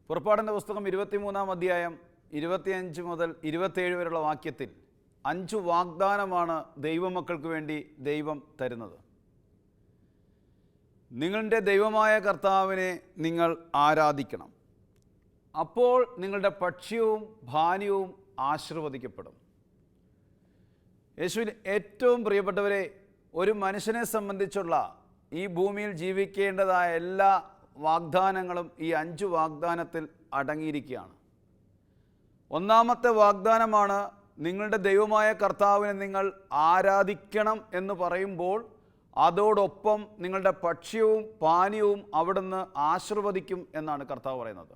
പുറപ്പാടിൻ്റെ പുസ്തകം 23-ാം അധ്യായം 25 മുതൽ 27 വരെയുള്ള വാക്യത്തിൽ 5 വാഗ്ദാനമാണ് ദൈവമക്കൾക്ക് വേണ്ടി ദൈവം തരുന്നത്. നിങ്ങളുടെ ദൈവമായ കർത്താവിനെ നിങ്ങൾ ആരാധിക്കണം. അപ്പോൾ നിങ്ങളുടെ ഭക്ഷ്യവും പാനീയവും ആശീർവദിക്കപ്പെടും. യേശുവിന് ഏറ്റവും പ്രിയപ്പെട്ടവരെ, ഒരു മനുഷ്യനെ സംബന്ധിച്ചുള്ള ഈ ഭൂമിയിൽ ജീവിക്കേണ്ടതായ എല്ലാ വാഗ്ദാനങ്ങളും ഈ 5 വാഗ്ദാനത്തിൽ അടങ്ങിയിരിക്കുകയാണ്. ഒന്നാമത്തെ വാഗ്ദാനമാണ് നിങ്ങളുടെ ദൈവമായ കർത്താവിനെ നിങ്ങൾ ആരാധിക്കണം എന്ന് പറയുമ്പോൾ അതോടൊപ്പം നിങ്ങളുടെ ഭക്ഷ്യവും പാനീയവും അവിടുന്ന് ആശീർവദിക്കും എന്നാണ് കർത്താവ് പറയുന്നത്.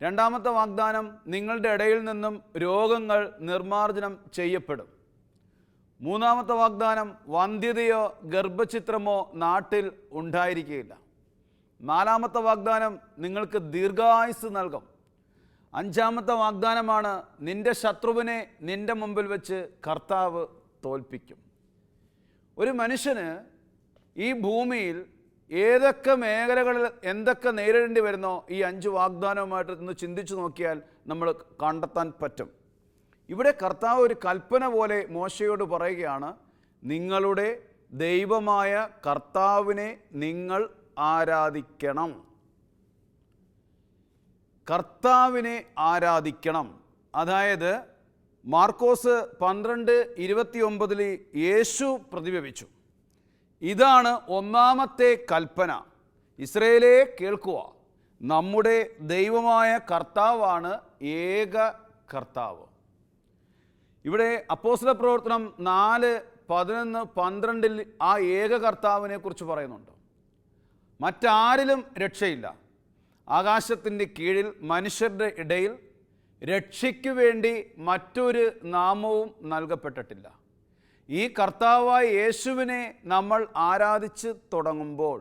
രണ്ടാമത്തെ വാഗ്ദാനം, നിങ്ങളുടെ ഇടയിൽ നിന്നും രോഗങ്ങൾ നിർമ്മാർജ്ജനം ചെയ്യപ്പെടും. മൂന്നാമത്തെ വാഗ്ദാനം, വന്ധ്യതയോ ഗർഭഛിദ്രമോ നാട്ടിൽ ഉണ്ടായിരിക്കുകയില്ല. നാലാമത്തെ വാഗ്ദാനം, നിങ്ങൾക്ക് ദീർഘായുസ്സ് നൽകും. അഞ്ചാമത്തെ വാഗ്ദാനമാണ്, നിന്റെ ശത്രുവിനെ നിന്റെ മുമ്പിൽ വെച്ച് കർത്താവ് തോൽപ്പിക്കും. ഒരു മനുഷ്യന് ഈ ഭൂമിയിൽ ഏതൊക്കെ മേഖലകളിൽ എന്തൊക്കെ നേരിടേണ്ടി വരുന്നോ ഈ 5 വാഗ്ദാനവുമായിട്ട് ഒന്ന് ചിന്തിച്ചു നോക്കിയാൽ നമ്മൾ കണ്ടെത്താൻ പറ്റും. ഇവിടെ കർത്താവ് ഒരു കൽപ്പന പോലെ മോശയോട് പറയുകയാണ്, നിങ്ങളുടെ ദൈവമായ കർത്താവിനെ നിങ്ങൾ ആരാധിക്കണം. കർത്താവിനെ ആരാധിക്കണം. അതായത് മാർക്കോസ് 12:29 യേശു പ്രതിഭവിച്ചു. ഇതാണ് ഒന്നാമത്തെ കൽപ്പന. ഇസ്രായേലേ കേൾക്കുക, നമ്മുടെ ദൈവമായ കർത്താവാണ് ഏക കർത്താവ്. ഇവിടെ അപ്പോസ്തല പ്രവർത്തനം 4:11-12 ആ ഏക കർത്താവിനെ കുറിച്ച് പറയുന്നുണ്ട്. മറ്റാരിലും രക്ഷയില്ല. ആകാശത്തിൻ്റെ കീഴിൽ മനുഷ്യരുടെ ഇടയിൽ രക്ഷയ്ക്കു വേണ്ടി മറ്റൊരു നാമവും നൽകപ്പെട്ടിട്ടില്ല. ഈ കർത്താവായ യേശുവിനെ നമ്മൾ ആരാധിച്ച് തുടങ്ങുമ്പോൾ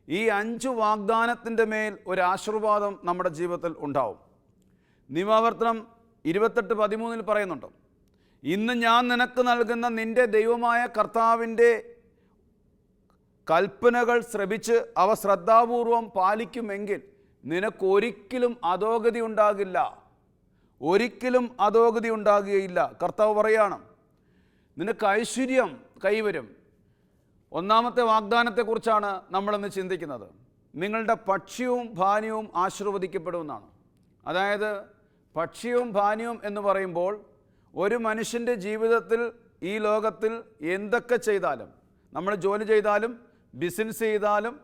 ഈ 5 വാഗ്ദാനത്തിൻ്റെ മേൽ ഒരു ആശീർവാദം നമ്മുടെ ജീവിതത്തിൽ ഉണ്ടാവും. നിയമാവർത്തനം 28:13 പറയുന്നുണ്ട്, ഇന്ന് ഞാൻ നിനക്ക് നൽകുന്ന നിന്റെ ദൈവമായ കർത്താവിൻ്റെ കൽപ്പനകൾ ശ്രവിച്ച് അവ ശ്രദ്ധാപൂർവം പാലിക്കുമെങ്കിൽ നിനക്കൊരിക്കലും അധോഗതി ഉണ്ടാകില്ല. ഒരിക്കലും അധോഗതി ഉണ്ടാകുകയില്ല. കർത്താവ് പറയാണ്, നിനക്ക് ഐശ്വര്യം കൈവരും. ഒന്നാമത്തെ വാഗ്ദാനത്തെക്കുറിച്ചാണ് നമ്മളിന്ന് ചിന്തിക്കുന്നത്. നിങ്ങളുടെ ഭക്ഷ്യവും പാനീയവും ആശീർവദിക്കപ്പെടുമെന്നാണ്. അതായത് ഭക്ഷ്യവും പാനീയവും എന്ന് പറയുമ്പോൾ ഒരു മനുഷ്യൻ്റെ ജീവിതത്തിൽ ഈ ലോകത്തിൽ എന്തൊക്കെ ചെയ്താലും, നമ്മൾ ജോലി ചെയ്താലും ബിസിനസ് ചെയ്താലും,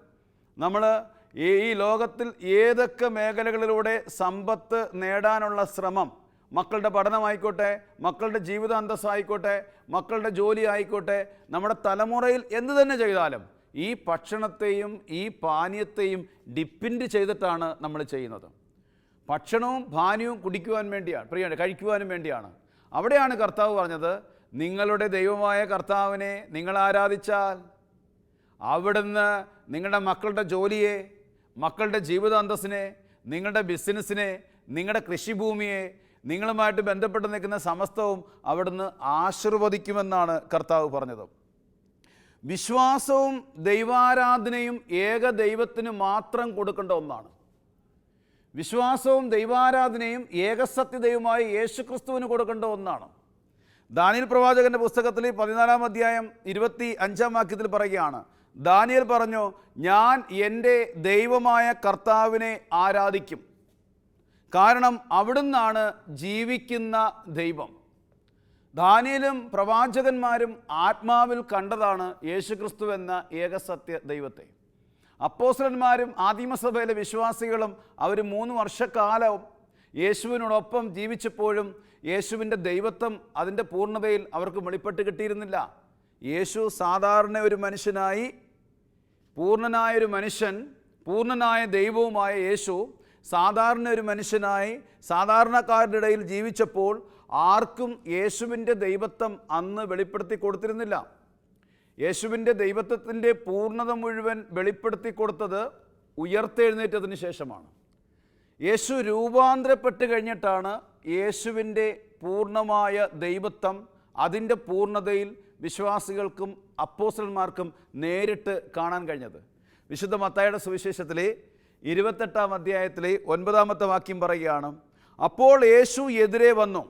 നമ്മൾ ഈ ലോകത്തിൽ ഏതൊക്കെ മേഖലകളിലൂടെ സമ്പത്ത് നേടാനുള്ള ശ്രമം, മക്കളുടെ പഠനമായിക്കോട്ടെ, മക്കളുടെ ജീവിത അന്തസ്സായിക്കോട്ടെ, മക്കളുടെ ജോലി ആയിക്കോട്ടെ, നമ്മുടെ തലമുറയിൽ എന്ത് തന്നെ ചെയ്താലും ഈ ഭക്ഷണത്തെയും ഈ പാനീയത്തെയും ഡിപ്പെൻഡ് ചെയ്തിട്ടാണ് നമ്മൾ ചെയ്യുന്നത്. ഭക്ഷണവും പാനീയവും കുടിക്കുവാൻ വേണ്ടിയാണ്, കഴിക്കുവാനും വേണ്ടിയാണ്. അവിടെയാണ് കർത്താവ് പറഞ്ഞത്, നിങ്ങളുടെ ദൈവമായ കർത്താവിനെ നിങ്ങൾ ആരാധിച്ചാൽ അവിടുന്ന് നിങ്ങളുടെ മക്കളുടെ ജോലിയെ, മക്കളുടെ ജീവിത അന്തസ്സിനെ, നിങ്ങളുടെ ബിസിനസ്സിനെ, നിങ്ങളുടെ കൃഷിഭൂമിയെ, നിങ്ങളുമായിട്ട് ബന്ധപ്പെട്ട് നിൽക്കുന്ന സമസ്തവും അവിടുന്ന് ആശീർവദിക്കുമെന്നാണ് കർത്താവ് പറഞ്ഞത്. വിശ്വാസവും ദൈവാരാധനയും ഏക ദൈവത്തിന് മാത്രം കൊടുക്കേണ്ട ഒന്നാണ്. വിശ്വാസവും ദൈവാരാധനയും ഏകസത്യദൈവമായ യേശുക്രിസ്തുവിന് കൊടുക്കേണ്ട ഒന്നാണ്. ദാനിയേൽ പ്രവാചകന്റെ പുസ്തകത്തിൽ 14-ാം അധ്യായം 25-ാം വാക്യത്തിൽ പറയുകയാണ്, ദാനിയേൽ പറഞ്ഞു, ഞാൻ എൻ്റെ ദൈവമായ കർത്താവിനെ ആരാധിക്കും, കാരണം അവിടുന്നാണ് ജീവിക്കുന്ന ദൈവം. ദാനിയേലും പ്രവാചകന്മാരും ആത്മാവിൽ കണ്ടതാണ് യേശുക്രിസ്തു എന്ന ഏകസത്യ ദൈവത്തെ. അപ്പോസ്തലന്മാരും ആദിമസഭയിലെ വിശ്വാസികളും അവർ 3 വർഷക്കാലം യേശുവിനോടൊപ്പം ജീവിച്ചപ്പോഴും യേശുവിൻ്റെ ദൈവത്വം അതിൻ്റെ പൂർണ്ണതയിൽ അവർക്ക് വെളിപ്പെട്ട് കിട്ടിയിരുന്നില്ല. യേശു സാധാരണ ഒരു മനുഷ്യനായി, പൂർണ്ണനായൊരു മനുഷ്യൻ, പൂർണ്ണനായ ദൈവവുമായ യേശു സാധാരണ ഒരു മനുഷ്യനായി സാധാരണക്കാരുടെ ഇടയിൽ ജീവിച്ചപ്പോൾ ആർക്കും യേശുവിൻ്റെ ദൈവത്വം അന്ന് വെളിപ്പെടുത്തി കൊടുത്തിരുന്നില്ല. യേശുവിൻ്റെ ദൈവത്വത്തിൻ്റെ പൂർണ്ണത മുഴുവൻ വെളിപ്പെടുത്തി കൊടുത്തത് ഉയർത്തെഴുന്നേറ്റതിന് ശേഷമാണ്. യേശു രൂപാന്തരപ്പെട്ട് കഴിഞ്ഞിട്ടാണ് യേശുവിൻ്റെ പൂർണ്ണമായ ദൈവത്വം അതിൻ്റെ പൂർണ്ണതയിൽ വിശ്വാസികൾക്കും അപ്പോസ്തലന്മാർക്കും നേരിട്ട് കാണാൻ കഴിഞ്ഞത്. വിശുദ്ധ മത്തായിയുടെ സുവിശേഷത്തിലെ 28 അധ്യായത്തിലെ 9 വാക്യം പറയുകയാണ്, അപ്പോൾ യേശു എതിരെ വന്നു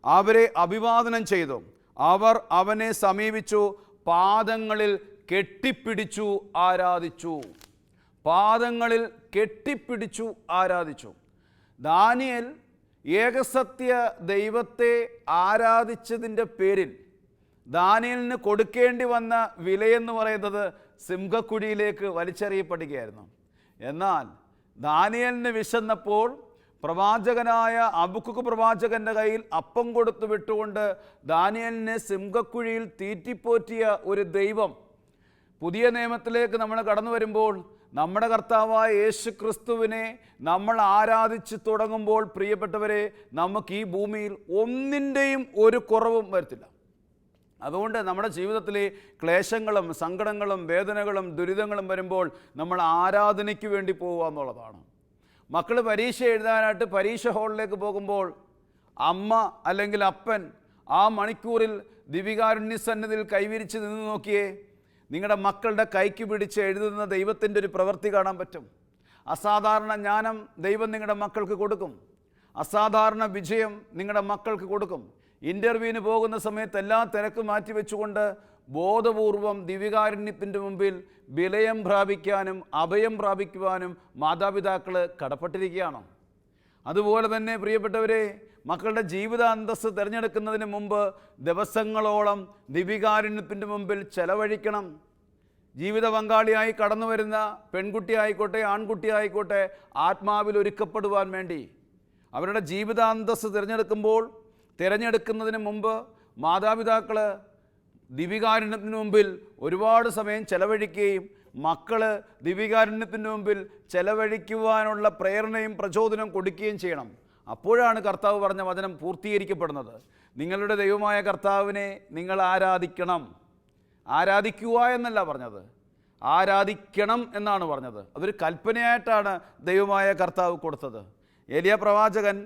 അവരെ അഭിവാദനം ചെയ്തു. അവർ അവനെ സമീപിച്ചു, പാദങ്ങളിൽ കെട്ടിപ്പിടിച്ചു ആരാധിച്ചു. പാദങ്ങളിൽ കെട്ടിപ്പിടിച്ചു ആരാധിച്ചു. ദാനിയേൽ ഏകസത്യ ദൈവത്തെ ആരാധിച്ചതിൻ്റെ പേരിൽ ദാനിയേലിന് കൊടുക്കേണ്ടി വന്ന വിലയെന്ന് പറയുന്നത് സിംഹക്കുഴിയിലേക്ക് വലിച്ചെറിയപ്പെടുകയായിരുന്നു. എന്നാൽ ദാനിയേലിന് വിശന്നപ്പോൾ പ്രവാചകനായ ഹബക്കൂക്ക് പ്രവാചകൻ്റെ കയ്യിൽ അപ്പം കൊടുത്തു വിട്ടുകൊണ്ട് ദാനിയേലിനെ സിംഹക്കുഴിയിൽ തീറ്റിപ്പോറ്റിയ ഒരു ദൈവം പുതിയ നിയമത്തിലേക്ക് നമ്മൾ കടന്നു വരുമ്പോൾ നമ്മുടെ കർത്താവായ യേശു ക്രിസ്തുവിനെ നമ്മൾ ആരാധിച്ച് തുടങ്ങുമ്പോൾ, പ്രിയപ്പെട്ടവരെ, നമുക്ക് ഈ ഭൂമിയിൽ ഒന്നിൻ്റെയും ഒരു കുറവും വരത്തില്ല. അതുകൊണ്ട് നമ്മുടെ ജീവിതത്തിലെ ക്ലേശങ്ങളും സങ്കടങ്ങളും വേദനകളും ദുരിതങ്ങളും വരുമ്പോൾ നമ്മൾ ആരാധനയ്ക്ക് വേണ്ടി പോവുക എന്നുള്ളതാണ്. മക്കൾ പരീക്ഷ എഴുതാനായിട്ട് പരീക്ഷ ഹാളിലേക്ക് പോകുമ്പോൾ അമ്മ അല്ലെങ്കിൽ അപ്പൻ ആ മണിക്കൂറിൽ ദിവികാരുണ്യ സന്നിധിയിൽ കൈവിരിച്ച് നിന്ന് നോക്കിയേ, നിങ്ങളുടെ മക്കളുടെ കൈക്ക് പിടിച്ച് എഴുതുന്ന ദൈവത്തിൻ്റെ ഒരു പ്രവൃത്തി കാണാൻ പറ്റും. അസാധാരണ ജ്ഞാനം ദൈവം നിങ്ങളുടെ മക്കൾക്ക് കൊടുക്കും. അസാധാരണ വിജയം നിങ്ങളുടെ മക്കൾക്ക് കൊടുക്കും. ഇൻ്റർവ്യൂവിന് പോകുന്ന സമയത്ത് എല്ലാ തിരക്കും മാറ്റിവെച്ചുകൊണ്ട് ബോധപൂർവം ദിവികാരുണ്യത്തിൻ്റെ മുമ്പിൽ വിലയം പ്രാപിക്കാനും അഭയം പ്രാപിക്കുവാനും മാതാപിതാക്കൾ കടപ്പെട്ടിരിക്കുകയാണ്. അതുപോലെ തന്നെ പ്രിയപ്പെട്ടവരെ, മക്കളുടെ ജീവിത അന്തസ്സ് തിരഞ്ഞെടുക്കുന്നതിന് മുമ്പ് ദിവസങ്ങളോളം ദിവികാരുണ്യത്തിൻ്റെ മുമ്പിൽ ചെലവഴിക്കണം. ജീവിത പങ്കാളിയായി കടന്നു വരുന്ന പെൺകുട്ടി ആയിക്കോട്ടെ ആൺകുട്ടി ആയിക്കോട്ടെ ആത്മാവിൽ ഒരുക്കപ്പെടുവാൻ വേണ്ടി അവരുടെ ജീവിത അന്തസ്സ് തിരഞ്ഞെടുക്കുന്നതിന് മുമ്പ് മാതാപിതാക്കൾ ദിവികാരുണ്യത്തിന് മുമ്പിൽ ഒരുപാട് സമയം ചെലവഴിക്കുകയും മക്കൾ ദിവികാരുണ്യത്തിന് മുമ്പിൽ ചെലവഴിക്കുവാനുള്ള പ്രേരണയും പ്രചോദനവും കൊടുക്കുകയും ചെയ്യണം. അപ്പോഴാണ് കർത്താവ് പറഞ്ഞ വചനം പൂർത്തീകരിക്കപ്പെടുന്നത്. നിങ്ങളുടെ ദൈവമായ കർത്താവിനെ നിങ്ങൾ ആരാധിക്കണം. ആരാധിക്കുക എന്നല്ല പറഞ്ഞത്, ആരാധിക്കണം എന്നാണ് പറഞ്ഞത്. അതൊരു കൽപ്പനയായിട്ടാണ് ദൈവമായ കർത്താവ് കൊടുത്തത്. ഏലിയ പ്രവാചകൻ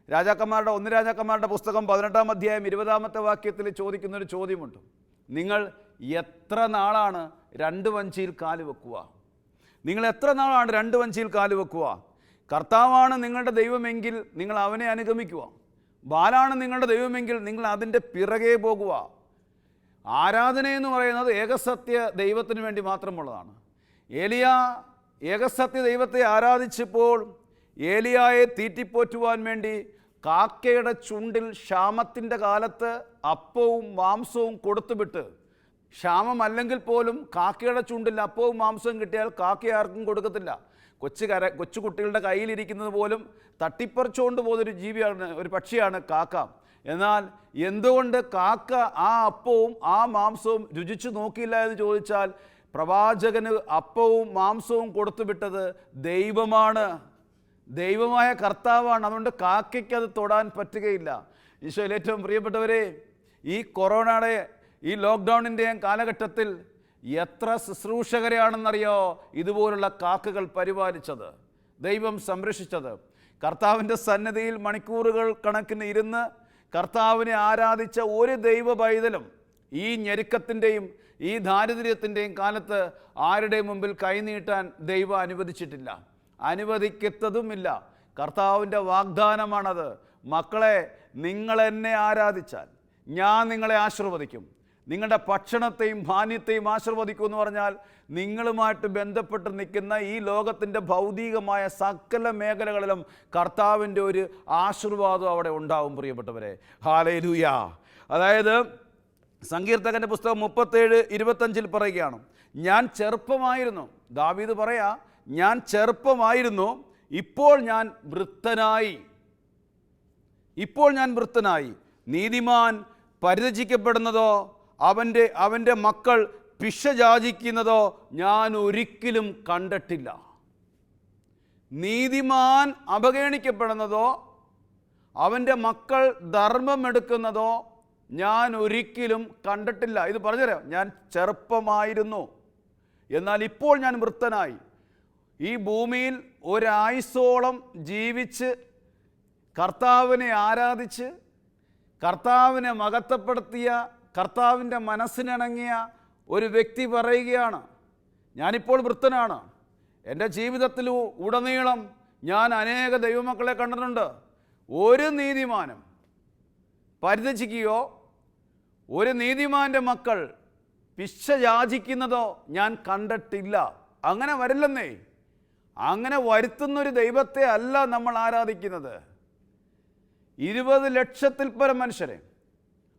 ഒന്ന് രാജാക്കന്മാരുടെ പുസ്തകം 18 അധ്യായം 20 വാക്യത്തിൽ ചോദിക്കുന്നൊരു ചോദ്യമുണ്ട്. നിങ്ങൾ എത്ര നാളാണ് 2 വഞ്ചിയിൽ കാല് വെക്കുക? നിങ്ങൾ എത്ര നാളാണ് 2 വഞ്ചിയിൽ കാല് വെക്കുക? കർത്താവാണ് നിങ്ങളുടെ ദൈവമെങ്കിൽ നിങ്ങൾ അവനെ അനുഗമിക്കുക. ബാലാണ് നിങ്ങളുടെ ദൈവമെങ്കിൽ നിങ്ങൾ അതിൻ്റെ പിറകെ പോകുക. ആരാധനയെന്ന് പറയുന്നത് ഏകസത്യ ദൈവത്തിന് വേണ്ടി മാത്രമുള്ളതാണ്. ഏലിയ ഏകസത്യ ദൈവത്തെ ആരാധിച്ചപ്പോൾ ഏലിയായെ തീറ്റിപ്പോറ്റുവാൻ വേണ്ടി കാക്കയുടെ ചുണ്ടിൽ ക്ഷാമത്തിൻ്റെ കാലത്ത് അപ്പവും മാംസവും കൊടുത്തുവിട്ട്, ക്ഷാമമല്ലെങ്കിൽ പോലും കാക്കയുടെ ചുണ്ടിൽ അപ്പവും മാംസവും കിട്ടിയാൽ കാക്ക ആർക്കും കൊടുക്കത്തില്ല. കൊച്ചു കുട്ടികളുടെ കയ്യിലിരിക്കുന്നത് പോലും തട്ടിപ്പറിച്ചുകൊണ്ട് പോകുന്നൊരു ജീവിയാണ്, ഒരു പക്ഷിയാണ് കാക്ക. എന്നാൽ എന്തുകൊണ്ട് കാക്ക ആ അപ്പവും ആ മാംസവും രുചിച്ചു നോക്കിയില്ല എന്ന് ചോദിച്ചാൽ, പ്രവാചകന് അപ്പവും മാംസവും കൊടുത്തുവിട്ടത് ദൈവമാണ്, ദൈവമായ കർത്താവാണ്. അതുകൊണ്ട് കാക്കയ്ക്ക് അത് തൊടാൻ പറ്റുകയില്ല. ഈശോയിൽ ഏറ്റവും പ്രിയപ്പെട്ടവരെ, ഈ കൊറോണയുടെ ഈ ലോക്ക്ഡൗണിൻ്റെ കാലഘട്ടത്തിൽ എത്ര ശുശ്രൂഷകരെയാണെന്നറിയോ ഇതുപോലുള്ള കാക്കകൾ പരിപാലിച്ചത്, ദൈവം സംരക്ഷിച്ചത്. കർത്താവിൻ്റെ സന്നിധിയിൽ മണിക്കൂറുകൾ കണക്കിന് ഇരുന്ന് കർത്താവിനെ ആരാധിച്ച ഒരു ദൈവ പൈതലും ഈ ഞെരുക്കത്തിൻ്റെയും ഈ ദാരിദ്ര്യത്തിൻ്റെയും കാലത്ത് ആരുടെ മുമ്പിൽ കൈനീട്ടാൻ ദൈവം അനുവദിച്ചിട്ടില്ല, അനുവദിക്കത്തതുമില്ല. കർത്താവിൻ്റെ വാഗ്ദാനമാണത്. മക്കളെ, നിങ്ങളെന്നെ ആരാധിച്ചാൽ ഞാൻ നിങ്ങളെ ആശീർവദിക്കും. നിങ്ങളുടെ ഭക്ഷണത്തെയും ധാന്യത്തെയും ആശീർവദിക്കും എന്ന് പറഞ്ഞാൽ നിങ്ങളുമായിട്ട് ബന്ധപ്പെട്ട് നിൽക്കുന്ന ഈ ലോകത്തിൻ്റെ ഭൗതികമായ സകല മേഖലകളിലും കർത്താവിൻ്റെ ഒരു ആശീർവാദം അവിടെ ഉണ്ടാവും. പ്രിയപ്പെട്ടവരെ, ഹല്ലേലൂയ. അതായത് സങ്കീർത്തകൻ്റെ പുസ്തകം 37:25 പറയുകയാണ്, ഞാൻ ചെറുപ്പമായിരുന്നു. ദാവീദ് പറയാ, ഞാൻ ചെറുപ്പമായിരുന്നു, ഇപ്പോൾ ഞാൻ വൃദ്ധനായി. നീതിമാൻ പരിരചിക്കപ്പെടുന്നതോ അവൻ്റെ മക്കൾ പിശചാചിക്കുന്നതോ ഞാൻ ഒരിക്കലും കണ്ടിട്ടില്ല. നീതിമാൻ അവഗണിക്കപ്പെടുന്നതോ അവൻ്റെ മക്കൾ ധർമ്മമെടുക്കുന്നതോ ഞാൻ ഒരിക്കലും കണ്ടിട്ടില്ല. ഇത് പറഞ്ഞുതരാം. ഞാൻ ചെറുപ്പമായിരുന്നു, എന്നാൽ ഇപ്പോൾ ഞാൻ വൃദ്ധനായി. ഈ ഭൂമിയിൽ ഒരായുസ്സോളം ജീവിച്ച് കർത്താവിനെ ആരാധിച്ച് കർത്താവിനെ മഹത്വപ്പെടുത്തിയ, കർത്താവിൻ്റെ മനസ്സിനിണങ്ങിയ ഒരു വ്യക്തി പറയുകയാണ്, ഞാനിപ്പോൾ വൃദ്ധനാണ്, എൻ്റെ ജീവിതത്തിൽ ഉടനീളം ഞാൻ അനേക ദൈവമക്കളെ കണ്ടിട്ടുണ്ട്. ഒരു നീതിമാനും പരിതപിക്കുകയോ ഒരു നീതിമാൻ്റെ മക്കൾ പിശ യാചിക്കുന്നതോ ഞാൻ കണ്ടിട്ടില്ല. അങ്ങനെ വരില്ലെന്നേ. അങ്ങനെ വരുത്തുന്നൊരു ദൈവത്തെ അല്ല നമ്മൾ ആരാധിക്കുന്നത്. 20 ലക്ഷത്തിൽ പരം മനുഷ്യരെ,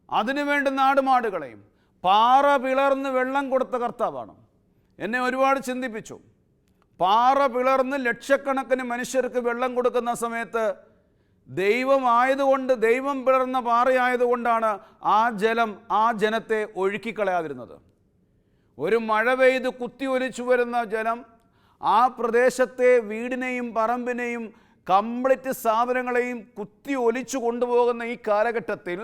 അതിനുവേണ്ടി നാടുമാടുകളെയും പാറ പിളർന്ന് വെള്ളം കൊടുത്ത കർത്താവാണ്. എന്നെ ഒരുപാട് ചിന്തിപ്പിച്ചു. പാറ പിളർന്ന് ലക്ഷക്കണക്കിന് മനുഷ്യർക്ക് വെള്ളം കൊടുക്കുന്ന സമയത്ത് ദൈവമായതുകൊണ്ട്, ദൈവം പിളർന്ന പാറയായതുകൊണ്ടാണ് ആ ജലം ആ ജനത്തെ ഒഴുക്കിക്കളയാതിരുന്നത്. ഒരു മഴ പെയ്ത് കുത്തി ഒലിച്ചു വരുന്ന ജലം ആ പ്രദേശത്തെ വീടിനെയും പറമ്പിനെയും കംപ്ലീറ്റ് സാധനങ്ങളെയും കുത്തി ഒലിച്ചു കൊണ്ടുപോകുന്ന ഈ കാലഘട്ടത്തിൽ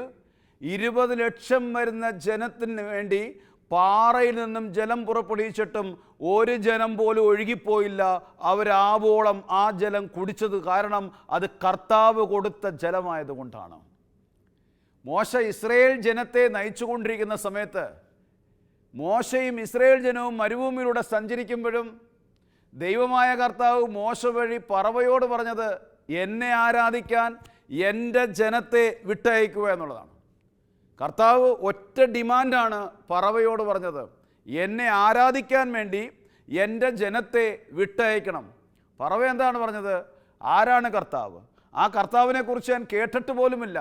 20 ലക്ഷം വരുന്ന ജനത്തിന് വേണ്ടി പാറയിൽ നിന്നും ജലം പുറപ്പെടുവിച്ചിട്ടും ഒരു ജനം പോലും ഒഴുകിപ്പോയില്ല. അവരാവോളം ആ ജലം കുടിച്ചത് കാരണം അത് കർത്താവ് കൊടുത്ത ജലമായതുകൊണ്ടാണ്. മോശ ഇസ്രയേൽ ജനത്തെ നയിച്ചുകൊണ്ടിരിക്കുന്ന സമയത്ത് മോശയും ഇസ്രയേൽ ജനവും മരുഭൂമിയിലൂടെ സഞ്ചരിക്കുമ്പോഴും ദൈവമായ കർത്താവ് മോശ വഴി പറവയോട് പറഞ്ഞത് എന്നെ ആരാധിക്കാൻ എൻ്റെ ജനത്തെ വിട്ടയക്കുക എന്നുള്ളതാണ്. കർത്താവ് ഒറ്റ ഡിമാൻഡാണ് പറവയോട് പറഞ്ഞത്, എന്നെ ആരാധിക്കാൻ വേണ്ടി എൻ്റെ ജനത്തെ വിട്ടയക്കണം. പറവ എന്താണ് പറഞ്ഞത്? ആരാണ് കർത്താവ്? ആ കർത്താവിനെക്കുറിച്ച് ഞാൻ കേട്ടിട്ട് പോലുമില്ല.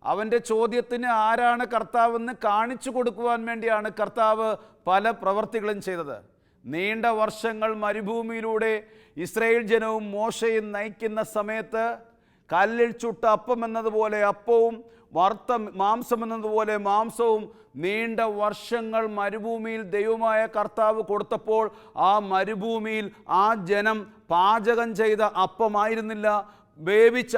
അവൻ്റെ ചോദ്യത്തിന് ആരാണ് കർത്താവെന്ന് കാണിച്ചു കൊടുക്കുവാൻ വേണ്ടിയാണ് കർത്താവ് പല പ്രവർത്തികളും ചെയ്തത്. നീണ്ട വർഷങ്ങൾ മരുഭൂമിയിലൂടെ ഇസ്രായേൽ ജനവും മോശയും നയിക്കുന്ന സമയത്ത് കല്ലിൽ ചുട്ട അപ്പം എന്നതുപോലെ അപ്പവും വറുത്ത മാംസം എന്നതുപോലെ മാംസവും നീണ്ട വർഷങ്ങൾ മരുഭൂമിയിൽ ദൈവമായ കർത്താവ് കൊടുത്തപ്പോൾ ആ മരുഭൂമിയിൽ ആ ജനം പാചകം ചെയ്ത അപ്പമായിരുന്നില്ല,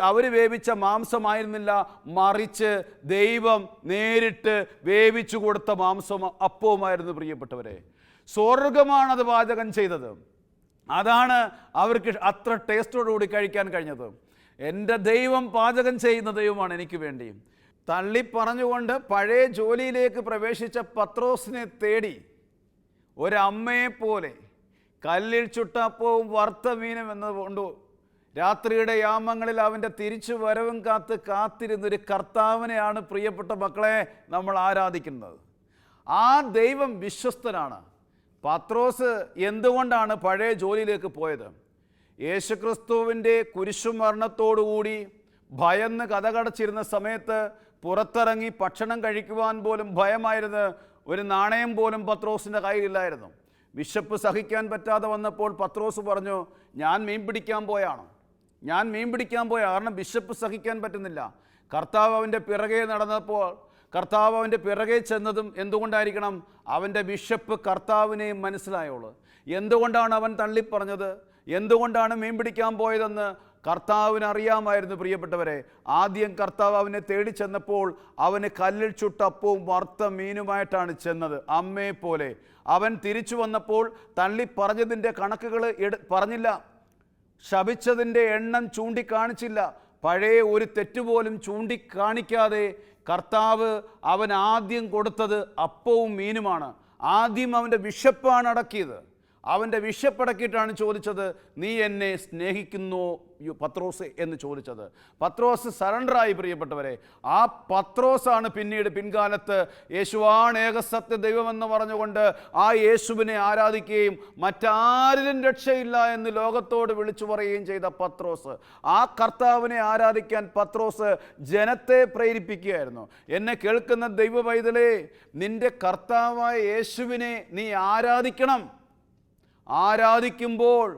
അവർ വേവിച്ച മാംസമായിരുന്നില്ല, മറിച്ച് ദൈവം നേരിട്ട് വേവിച്ചു കൊടുത്ത മാംസവും അപ്പവുമായിരുന്നു. പ്രിയപ്പെട്ടവരെ, സ്വർഗമാണത് പാചകം ചെയ്തത്. അതാണ് അവർക്ക് അത്ര ടേസ്റ്റോടുകൂടി കഴിക്കാൻ കഴിഞ്ഞത്. എൻ്റെ ദൈവം പാചകം ചെയ്യുന്ന ദൈവമാണ് എനിക്ക് വേണ്ടി. തള്ളിപ്പറഞ്ഞുകൊണ്ട് പഴയ ജോലിയിലേക്ക് പ്രവേശിച്ച പത്രോസിനെ തേടി ഒരമ്മയെപ്പോലെ കല്ലിൽ ചുട്ടപ്പവും വറുത്ത മീനും എന്നതുകൊണ്ട് രാത്രിയുടെ യാമങ്ങളിൽ അവൻ്റെ തിരിച്ചു വരവും കാത്തിരുന്നൊരു കർത്താവിനെയാണ് പ്രിയപ്പെട്ട മക്കളെ നമ്മൾ ആരാധിക്കുന്നത്. ആ ദൈവം വിശ്വസ്തനാണ്. പത്രോസ് എന്തുകൊണ്ടാണ് പഴയ ജോലിയിലേക്ക് പോയത്? യേശുക്രിസ്തുവിൻ്റെ കുരിശുമരണത്തോടുകൂടി ഭയന്ന് കതകടച്ചിരുന്ന സമയത്ത് പുറത്തിറങ്ങി ഭക്ഷണം കഴിക്കുവാൻ പോലും ഭയമായിരുന്നു. ഒരു നാണയം പോലും പത്രോസിൻ്റെ കയ്യിലില്ലായിരുന്നു. വിശപ്പ് സഹിക്കാൻ പറ്റാതെ വന്നപ്പോൾ പത്രോസ് പറഞ്ഞു, ഞാൻ മീൻ പിടിക്കാൻ പോയാണ്. കാരണം വിശപ്പ് സഹിക്കാൻ പറ്റുന്നില്ല. കർത്താവ് അവൻ്റെ പിറകെ നടന്നപ്പോൾ കർത്താവ് അവൻ്റെ പിറകെ ചെന്നതും എന്തുകൊണ്ടായിരിക്കണം? അവൻ്റെ വിശപ്പ് കർത്താവിനെ മനസ്സിലായുള്ളൂ. എന്തുകൊണ്ടാണ് അവൻ തള്ളിപ്പറഞ്ഞത്? എന്തുകൊണ്ടാണ് മീൻ പിടിക്കാൻ പോയതെന്ന് കർത്താവിന് അറിയാമായിരുന്നു. പ്രിയപ്പെട്ടവരെ, ആദ്യം കർത്താവ് അവനെ തേടി ചെന്നപ്പോൾ അവന് കല്ലിൽ ചുട്ട അപ്പവും വറുത്ത മീനുമായിട്ടാണ് ചെന്നത്, അമ്മയെപ്പോലെ. അവൻ തിരിച്ചു വന്നപ്പോൾ തള്ളിപ്പറഞ്ഞതിൻ്റെ കണക്കുകൾ പറഞ്ഞില്ല, ശപിച്ചതിൻ്റെ എണ്ണം ചൂണ്ടിക്കാണിച്ചില്ല. പഴയ ഒരു തെറ്റുപോലും ചൂണ്ടിക്കാണിക്കാതെ കർത്താവ് അവൻ ആദ്യം കൊടുത്തത് അപ്പവും മീനുമാണ്. ആദ്യം അവൻ്റെ വിശപ്പാണ് അടക്കിയത്. അവൻ്റെ വിശപ്പടക്കിയിട്ടാണ് ചോദിച്ചത്, നീ എന്നെ സ്നേഹിക്കുന്നോ പത്രോസ് എന്ന് ചോദിച്ചത്. പത്രോസ് സറണ്ടറായി. പ്രിയപ്പെട്ടവരെ, ആ പത്രോസാണ് പിന്നീട് പിൻകാലത്ത് യേശുവാണ് ഏകസത്യ ദൈവമെന്ന് പറഞ്ഞുകൊണ്ട് ആ യേശുവിനെ ആരാധിക്കുകയും മറ്റാരിലും രക്ഷയില്ല എന്ന് ലോകത്തോട് വിളിച്ചു പറയുകയും ചെയ്ത പത്രോസ്. ആ കർത്താവിനെ ആരാധിക്കാൻ പത്രോസ് ജനത്തെ പ്രേരിപ്പിക്കുകയായിരുന്നു. എന്നെ കേൾക്കുന്ന ദൈവ പൈതലേ, നിന്റെ കർത്താവായ യേശുവിനെ നീ ആരാധിക്കണം. ആരാധിക്കുമ്പോൾ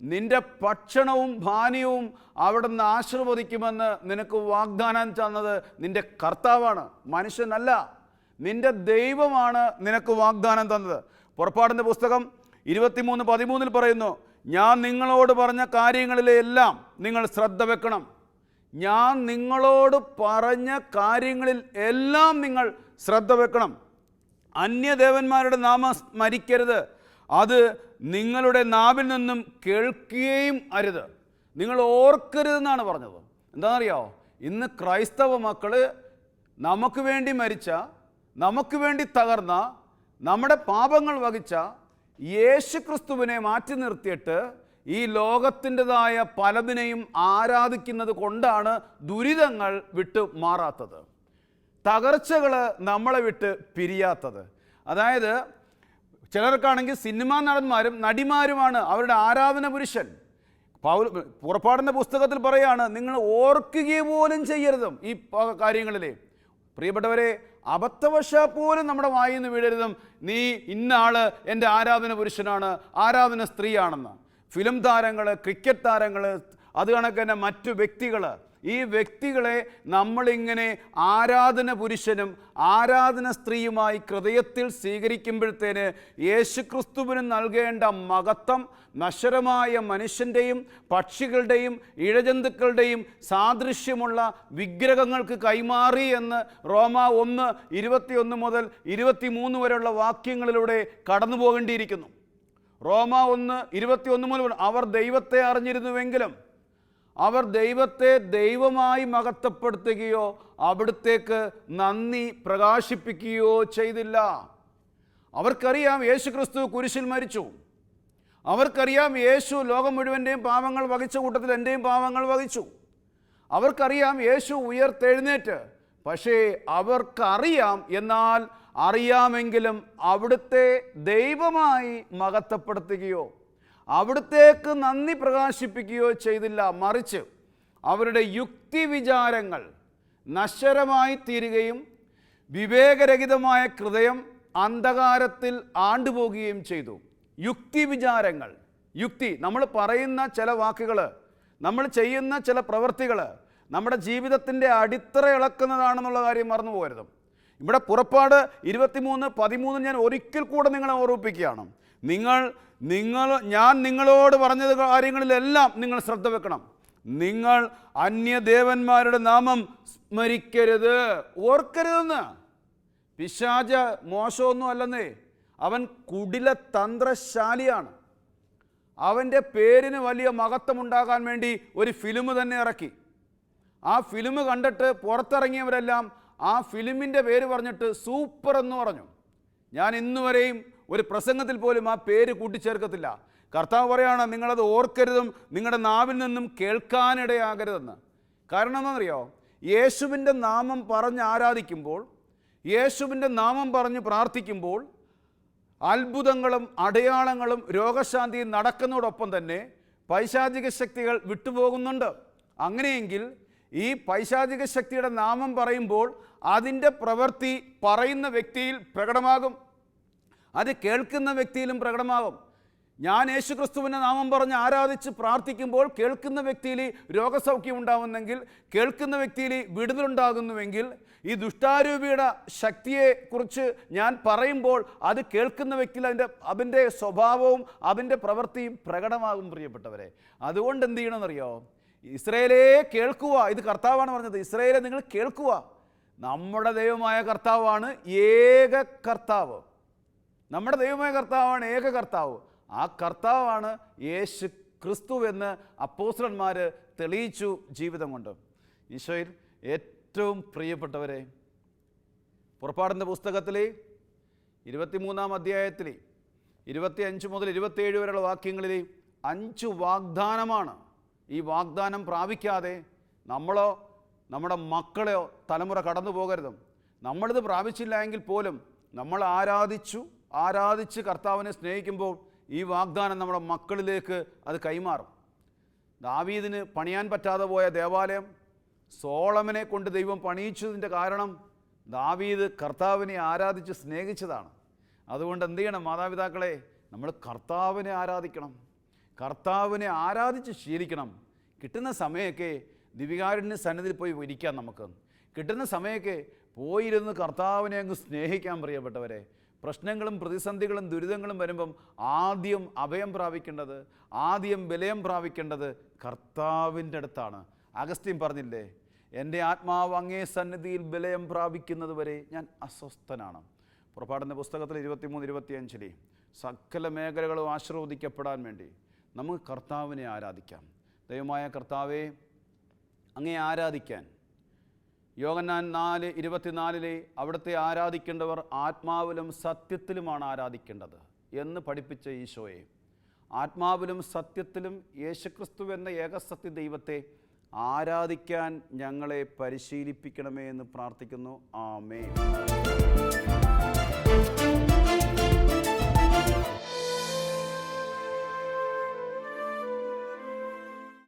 നിന്റെ ഭക്ഷണവും പാനീയവും അവിടെ നിന്ന് ആശീർവദിക്കുമെന്ന് നിനക്ക് വാഗ്ദാനം തന്നത് നിന്റെ കർത്താവാണ്, മനുഷ്യനല്ല. നിന്റെ ദൈവമാണ് നിനക്ക് വാഗ്ദാനം തന്നത്. പുറപ്പാടിൻ്റെ പുസ്തകം 23:13 പറയുന്നു, ഞാൻ നിങ്ങളോട് പറഞ്ഞ കാര്യങ്ങളിലെല്ലാം നിങ്ങൾ ശ്രദ്ധ വെക്കണം. ഞാൻ നിങ്ങളോട് പറഞ്ഞ കാര്യങ്ങളിൽ എല്ലാം നിങ്ങൾ ശ്രദ്ധ വെക്കണം. അന്യദേവന്മാരുടെ നാമം സ്മരിക്കരുത്. അത് നിങ്ങളുടെ നാവിൽ നിന്നും കേൾക്കുകയും അരുത്. നിങ്ങൾ ഓർക്കരുതെന്നാണ് പറഞ്ഞത്. എന്താണെന്നറിയാമോ? ഇന്ന് ക്രൈസ്തവ മക്കൾ നമുക്ക് വേണ്ടി മരിച്ച, നമുക്ക് വേണ്ടി തകർന്ന, നമ്മുടെ പാപങ്ങൾ വഹിച്ച യേശുക്രിസ്തുവിനെ മാറ്റി നിർത്തിയിട്ട് ഈ ലോകത്തിൻ്റെതായ പലതിനെയും ആരാധിക്കുന്നത് കൊണ്ടാണ് ദുരിതങ്ങൾ വിട്ട് മാറാത്തത്, തകർച്ചകൾ നമ്മളെ വിട്ട് പിരിയാത്തത്. അതായത് ചിലർക്കാണെങ്കിൽ സിനിമാ നടന്മാരും നടിമാരുമാണ് അവരുടെ ആരാധന പുരുഷൻ. പുറപ്പാടിൻ്റെ പുസ്തകത്തിൽ പറയാണ്, നിങ്ങൾ ഓർക്കുക പോലും ചെയ്യരുതും ഈ കാര്യങ്ങളിലെ. പ്രിയപ്പെട്ടവരെ, അബദ്ധവശാൽ പോലും നമ്മുടെ വായിൽ നിന്ന് വീഴരുതും നീ ഇന്ന ആള് എൻ്റെ ആരാധന പുരുഷനാണ്, ആരാധന സ്ത്രീയാണെന്ന്. ഫിലിം താരങ്ങൾ, ക്രിക്കറ്റ് താരങ്ങൾ, അത് കണക്ക് തന്നെ മറ്റു വ്യക്തികൾ, ഈ വ്യക്തികളെ നമ്മളിങ്ങനെ ആരാധന പുരുഷനും ആരാധന സ്ത്രീയുമായി ഹൃദയത്തിൽ സ്വീകരിക്കുമ്പോഴത്തേന് യേശുക്രിസ്തുവിന് നൽകേണ്ട മഹത്വം നശ്വരമായ മനുഷ്യൻ്റെയും പക്ഷികളുടെയും ഇഴജന്തുക്കളുടെയും സാദൃശ്യമുള്ള വിഗ്രഹങ്ങൾക്ക് കൈമാറി എന്ന് റോമ 1:21 മുതൽ 23 വരെയുള്ള വാക്യങ്ങളിലൂടെ കടന്നു പോകേണ്ടിയിരിക്കുന്നു. റോമ 1:21 മുതൽ അവർ ദൈവത്തെ അറിഞ്ഞിരുന്നുവെങ്കിലും അവർ ദൈവത്തെ ദൈവമായി മഹത്വപ്പെടുത്തുകയോ അവിടുത്തേക്ക് നന്ദി പ്രകാശിപ്പിക്കുകയോ ചെയ്തില്ല. അവർക്കറിയാം യേശുക്രിസ്തു കുരിശിൽ മരിച്ചു, അവർക്കറിയാം യേശു ലോകം മുഴുവൻ്റെയും പാപങ്ങൾ വഹിച്ച കൂട്ടത്തിൽ എൻ്റെയും പാപങ്ങൾ വഹിച്ചു, അവർക്കറിയാം യേശു ഉയർത്തെഴുന്നേറ്റ്. പക്ഷേ അവർക്കറിയാം, എന്നാൽ അറിയാമെങ്കിലും അവിടുത്തെ ദൈവമായി മഹത്വപ്പെടുത്തുകയോ അവിടുത്തേക്ക് നന്ദി പ്രകാശിപ്പിക്കുകയോ ചെയ്തില്ല. മറിച്ച് അവരുടെ യുക്തിവിചാരങ്ങൾ നശ്വരമായി തീരുകയും വിവേകരഹിതമായ ഹൃദയം അന്ധകാരത്തിൽ ആണ്ടുപോകുകയും ചെയ്തു. യുക്തിവിചാരങ്ങൾ, യുക്തി, നമ്മൾ പറയുന്ന ചില വാക്കുകൾ, നമ്മൾ ചെയ്യുന്ന ചില പ്രവൃത്തികൾ നമ്മുടെ ജീവിതത്തിൻ്റെ അടിത്തറ ഇളക്കുന്നതാണെന്നുള്ള കാര്യം മറന്നു പോകരുത്. ഇവിടെ പുറപ്പാട് 23:13 ഞാൻ ഒരിക്കൽ കൂടെ നിങ്ങളെ ഓർമ്മിപ്പിക്കുകയാണ്. ഞാൻ നിങ്ങളോട് പറഞ്ഞ കാര്യങ്ങളിലെല്ലാം നിങ്ങൾ ശ്രദ്ധ വെക്കണം. നിങ്ങൾ അന്യദേവന്മാരുടെ നാമം സ്മരിക്കരുത്, ഓർക്കരുതെന്ന്. പിശാച മോശമൊന്നും അല്ലെന്നേ, അവൻ കുടില തന്ത്രശാലിയാണ്. അവൻ്റെ പേരിന് വലിയ മഹത്വമുണ്ടാകാൻ വേണ്ടി ഒരു ഫിലിം തന്നെ ഇറക്കി. ആ ഫിലിം കണ്ടിട്ട് പുറത്തിറങ്ങിയവരെല്ലാം ആ ഫിലിമിൻ്റെ പേര് പറഞ്ഞിട്ട് സൂപ്പർ എന്ന് പറഞ്ഞു. ഞാൻ ഇന്നുവരെയും ഒരു പ്രസംഗത്തിൽ പോലും ആ പേര് കൂട്ടിച്ചേർക്കത്തില്ല. കർത്താവ് പറയാണ്, നിങ്ങളത് ഓർക്കരുതും നിങ്ങളുടെ നാവിൽ നിന്നും കേൾക്കാനിടയാകരുതെന്ന്. കാരണം എന്താണെന്നറിയോ? യേശുവിൻ്റെ നാമം പറഞ്ഞ് ആരാധിക്കുമ്പോൾ, യേശുവിൻ്റെ നാമം പറഞ്ഞ് പ്രാർത്ഥിക്കുമ്പോൾ അത്ഭുതങ്ങളും അടയാളങ്ങളും രോഗശാന്തിയും നടക്കുന്നതോടൊപ്പം തന്നെ പൈശാചിക ശക്തികൾ വിട്ടുപോകുന്നുണ്ട്. അങ്ങനെയെങ്കിൽ ഈ പൈശാചിക ശക്തിയുടെ നാമം പറയുമ്പോൾ അതിൻ്റെ പ്രവൃത്തി പറയുന്ന വ്യക്തിയിൽ പ്രകടമാകും, അത് കേൾക്കുന്ന വ്യക്തിയിലും പ്രകടമാകും. ഞാൻ യേശുക്രിസ്തുവിൻ്റെ നാമം പറഞ്ഞ് ആരാധിച്ച് പ്രാർത്ഥിക്കുമ്പോൾ കേൾക്കുന്ന വ്യക്തിയിൽ രോഗസൗഖ്യം ഉണ്ടാകുന്നെങ്കിൽ, കേൾക്കുന്ന വ്യക്തിയിൽ വിടുതലുണ്ടാകുന്നുവെങ്കിൽ, ഈ ദുഷ്ടാരൂപിയുടെ ശക്തിയെക്കുറിച്ച് ഞാൻ പറയുമ്പോൾ അത് കേൾക്കുന്ന വ്യക്തിയിൽ അതിൻ്റെ സ്വഭാവവും അതിൻ്റെ പ്രവൃത്തിയും പ്രകടമാകും. പ്രിയപ്പെട്ടവരെ, അതുകൊണ്ട് എന്ത് ചെയ്യണമെന്നറിയോ? ഇസ്രായേലേ കേൾക്കുക, ഇത് കർത്താവാണ് പറഞ്ഞത്, ഇസ്രായേലെ നിങ്ങൾ കേൾക്കുക, നമ്മുടെ ദൈവമായ കർത്താവാണ് ഏക കർത്താവ്. നമ്മുടെ ദൈവമായ കർത്താവാണ് ഏക കർത്താവ്. ആ കർത്താവാണ് യേശു ക്രിസ്തു എന്ന് അപ്പോസ്തലന്മാർ തെളിയിച്ചു ജീവിതം കൊണ്ട്. ഈശോയിൽ ഏറ്റവും പ്രിയപ്പെട്ടവരെ, പുറപ്പാടിൻ്റെ പുസ്തകത്തിലെ 23-ാം അധ്യായത്തിലെ 25 മുതൽ 27 വരെയുള്ള വാക്യങ്ങളിലെ 5 വാഗ്ദാനമാണ്. ഈ വാഗ്ദാനം പ്രാപിക്കാതെ നമ്മളോ നമ്മുടെ മക്കളെയോ തലമുറ കടന്നു പോകരുത്. നമ്മളിത് പ്രാപിച്ചില്ല എങ്കിൽ പോലും നമ്മൾ ആരാധിച്ച് കർത്താവിനെ സ്നേഹിക്കുമ്പോൾ ഈ വാഗ്ദാനം നമ്മുടെ മക്കളിലേക്ക് അത് കൈമാറും. ദാവീദിന് പണിയാൻ പറ്റാതെ പോയ ദേവാലയം സോളമനെ കൊണ്ട് ദൈവം പണിയിച്ചതിൻ്റെ കാരണം ദാവീദ് കർത്താവിനെ ആരാധിച്ച് സ്നേഹിച്ചതാണ്. അതുകൊണ്ട് എന്ത് ചെയ്യണം മാതാപിതാക്കളെ? നമ്മൾ കർത്താവിനെ ആരാധിക്കണം, കർത്താവിനെ ആരാധിച്ച് ശീലിക്കണം. കിട്ടുന്ന സമയമൊക്കെ ദിവികാരുണ്യ സന്നിധിയിൽ പോയി ഇരിക്കാം. നമുക്ക് കിട്ടുന്ന സമയമൊക്കെ പോയിരുന്ന് കർത്താവിനെ അങ്ങ് സ്നേഹിക്കാൻ. പ്രിയപ്പെട്ടവരെ, പ്രശ്നങ്ങളും പ്രതിസന്ധികളും ദുരിതങ്ങളും വരുമ്പം ആദ്യം അഭയം പ്രാപിക്കേണ്ടത്, ആദ്യം വിലയം പ്രാപിക്കേണ്ടത് കർത്താവിൻ്റെ അടുത്താണ്. അഗസ്ത്യൻ പറഞ്ഞില്ലേ, എൻ്റെ ആത്മാവ് അങ്ങേ സന്നിധിയിൽ വിലയം പ്രാപിക്കുന്നത് വരെ ഞാൻ അസ്വസ്ഥനാണ്. പുറപ്പാടിൻ്റെ പുസ്തകത്തിൽ 23-25 സകല മേഖലകളും ആശീർവദിക്കപ്പെടാൻ വേണ്ടി നമുക്ക് കർത്താവിനെ ആരാധിക്കാം. ദൈവമായ കർത്താവെ, അങ്ങേ ആരാധിക്കാൻ യോഹന്നാൻ 4:24 അവിടുത്തെ ആരാധിക്കേണ്ടവർ ആത്മാവിലും സത്യത്തിലുമാണ് ആരാധിക്കേണ്ടത് എന്ന് പഠിപ്പിച്ച ഈശോയെ, ആത്മാവിലും സത്യത്തിലും യേശുക്രിസ്തു എന്ന ഏകസത്യ ദൈവത്തെ ആരാധിക്കാൻ ഞങ്ങളെ പരിശീലിപ്പിക്കണമേ എന്ന് പ്രാർത്ഥിക്കുന്നു. ആമേൻ.